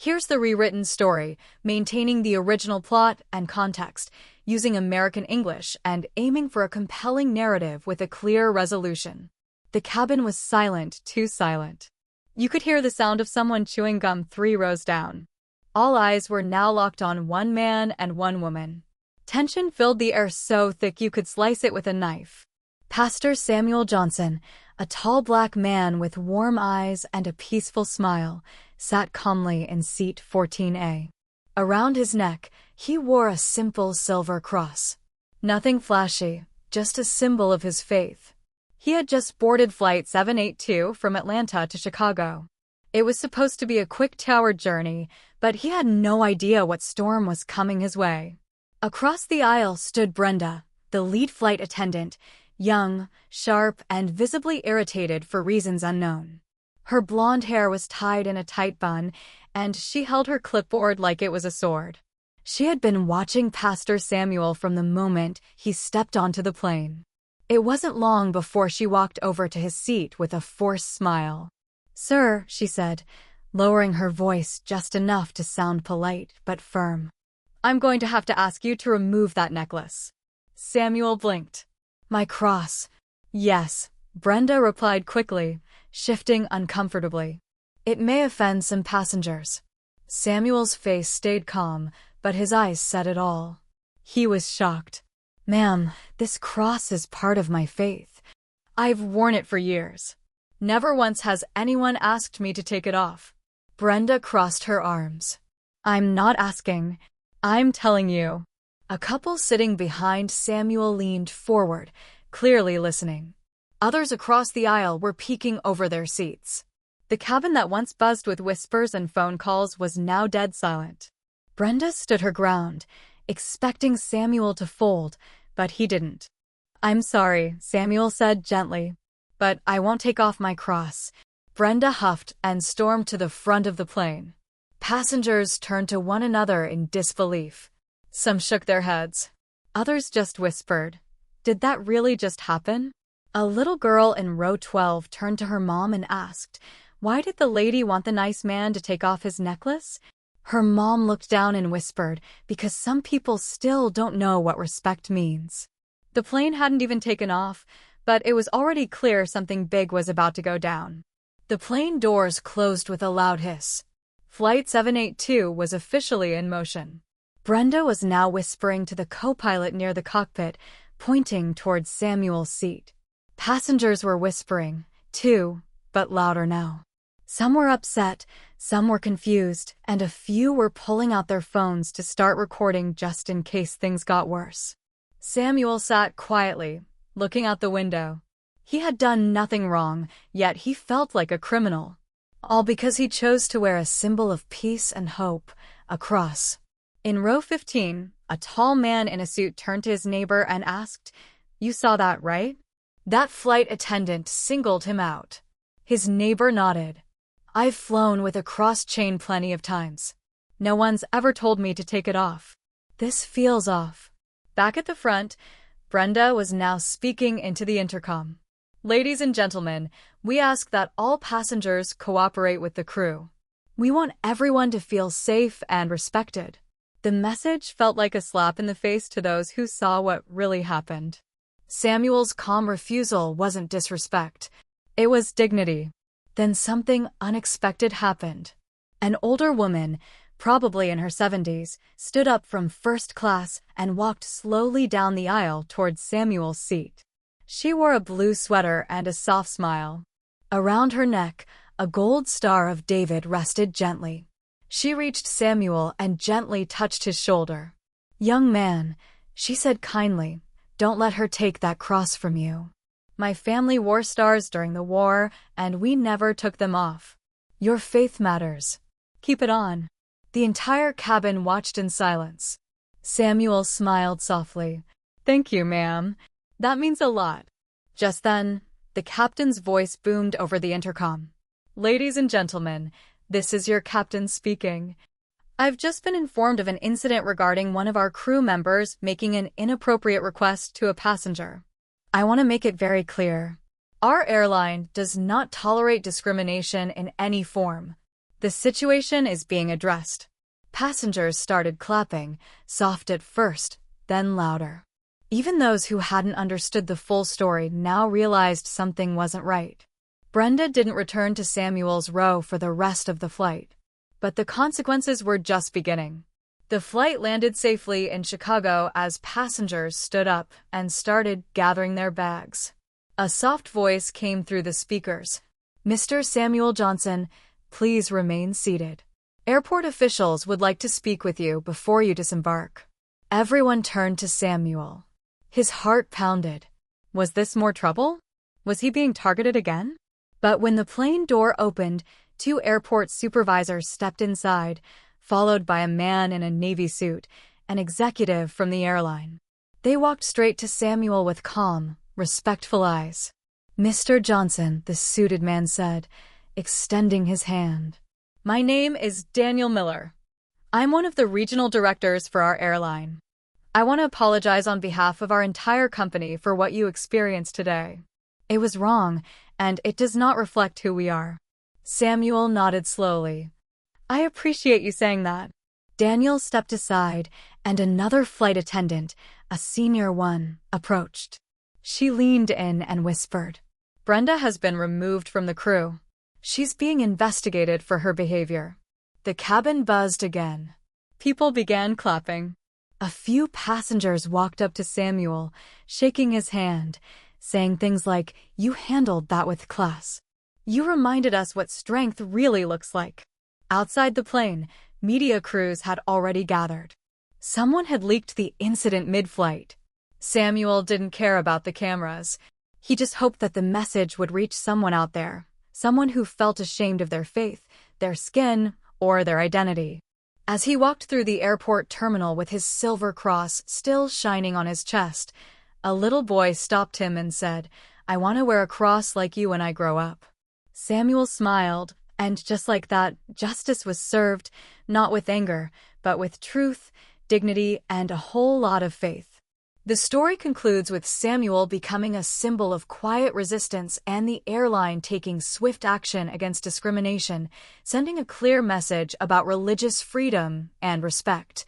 Here's the rewritten story, maintaining the original plot and context, using American English and aiming for a compelling narrative with a clear resolution. The cabin was silent, too silent. You could hear the sound of someone chewing gum 3 rows down. All eyes were now locked on one man and one woman. Tension filled the air so thick you could slice it with a knife. Pastor Samuel Johnson, a tall black man with warm eyes and a peaceful smile, sat calmly in seat 14A. Around his neck, he wore a simple silver cross. Nothing flashy, just a symbol of his faith. He had just boarded Flight 782 from Atlanta to Chicago. It was supposed to be a quick 2-hour journey, but he had no idea what storm was coming his way. Across the aisle stood Brenda, the lead flight attendant, young, sharp, and visibly irritated for reasons unknown. Her blonde hair was tied in a tight bun, and she held her clipboard like it was a sword. She had been watching Pastor Samuel from the moment he stepped onto the plane. It wasn't long before she walked over to his seat with a forced smile. "Sir," she said, lowering her voice just enough to sound polite but firm, "I'm going to have to ask you to remove that necklace." Samuel blinked. "My cross." "Yes," Brenda replied quickly, shifting uncomfortably. "It may offend some passengers." Samuel's face stayed calm, but his eyes said it all. He was shocked. "Ma'am, this cross is part of my faith. I've worn it for years. Never once has anyone asked me to take it off." Brenda crossed her arms. "I'm not asking. I'm telling you." A couple sitting behind Samuel leaned forward, clearly listening. Others across the aisle were peeking over their seats. The cabin that once buzzed with whispers and phone calls was now dead silent. Brenda stood her ground, expecting Samuel to fold, but he didn't. "I'm sorry," Samuel said gently, "but I won't take off my cross." Brenda huffed and stormed to the front of the plane. Passengers turned to one another in disbelief. Some shook their heads. Others just whispered, "Did that really just happen?" A little girl in row 12 turned to her mom and asked, "Why did the lady want the nice man to take off his necklace?" Her mom looked down and whispered, "Because some people still don't know what respect means." The plane hadn't even taken off, but it was already clear something big was about to go down. The plane doors closed with a loud hiss. Flight 782 was officially in motion. Brenda was now whispering to the co-pilot near the cockpit, pointing towards Samuel's seat. Passengers were whispering, too, but louder now. Some were upset, some were confused, and a few were pulling out their phones to start recording just in case things got worse. Samuel sat quietly, looking out the window. He had done nothing wrong, yet he felt like a criminal. All because he chose to wear a symbol of peace and hope, a cross. In row 15, a tall man in a suit turned to his neighbor and asked, "You saw that, right?" That flight attendant singled him out. His neighbor nodded. "I've flown with a cross chain plenty of times. No one's ever told me to take it off. This feels off." Back at the front, Brenda was now speaking into the intercom. "Ladies and gentlemen, we ask that all passengers cooperate with the crew. We want everyone to feel safe and respected." The message felt like a slap in the face to those who saw what really happened. Samuel's calm refusal wasn't disrespect. It was dignity. Then something unexpected happened. An older woman, probably in her 70s, stood up from first class and walked slowly down the aisle towards Samuel's seat. She wore a blue sweater and a soft smile. Around her neck, a gold star of David rested gently. She reached Samuel and gently touched his shoulder. "Young man," she said kindly, "don't let her take that cross from you. My family wore stars during the war, and we never took them off. Your faith matters. Keep it on." The entire cabin watched in silence. Samuel smiled softly. "Thank you, ma'am. That means a lot." Just then, the captain's voice boomed over the intercom. "Ladies and gentlemen, this is your captain speaking. I've just been informed of an incident regarding one of our crew members making an inappropriate request to a passenger. I want to make it very clear. Our airline does not tolerate discrimination in any form. The situation is being addressed. Passengers started clapping, soft at first, then louder. Even those who hadn't understood the full story now realized something wasn't right. Brenda didn't return to Samuel's row for the rest of the flight. But the consequences were just beginning. The flight landed safely in Chicago as passengers stood up and started gathering their bags. A soft voice came through the speakers. "Mr. Samuel Johnson, please remain seated. Airport officials would like to speak with you before you disembark." Everyone turned to Samuel. His heart pounded. Was this more trouble? Was he being targeted again? But when the plane door opened, 2 airport supervisors stepped inside, followed by a man in a navy suit, an executive from the airline. They walked straight to Samuel with calm, respectful eyes. "Mr. Johnson," the suited man said, extending his hand. "My name is Daniel Miller. I'm one of the regional directors for our airline. I want to apologize on behalf of our entire company for what you experienced today. It was wrong, and it does not reflect who we are." Samuel nodded slowly. "I appreciate you saying that." Daniel stepped aside, and another flight attendant, a senior one, approached. She leaned in and whispered, "Brenda has been removed from the crew. She's being investigated for her behavior." The cabin buzzed again. People began clapping. A few passengers walked up to Samuel, shaking his hand, saying things like, "You handled that with class. You reminded us what strength really looks like." Outside the plane, media crews had already gathered. Someone had leaked the incident mid-flight. Samuel didn't care about the cameras. He just hoped that the message would reach someone out there, someone who felt ashamed of their faith, their skin, or their identity. As he walked through the airport terminal with his silver cross still shining on his chest, a little boy stopped him and said, "I want to wear a cross like you when I grow up." Samuel smiled, and just like that, justice was served, not with anger, but with truth, dignity, and a whole lot of faith. The story concludes with Samuel becoming a symbol of quiet resistance and the airline taking swift action against discrimination, sending a clear message about religious freedom and respect.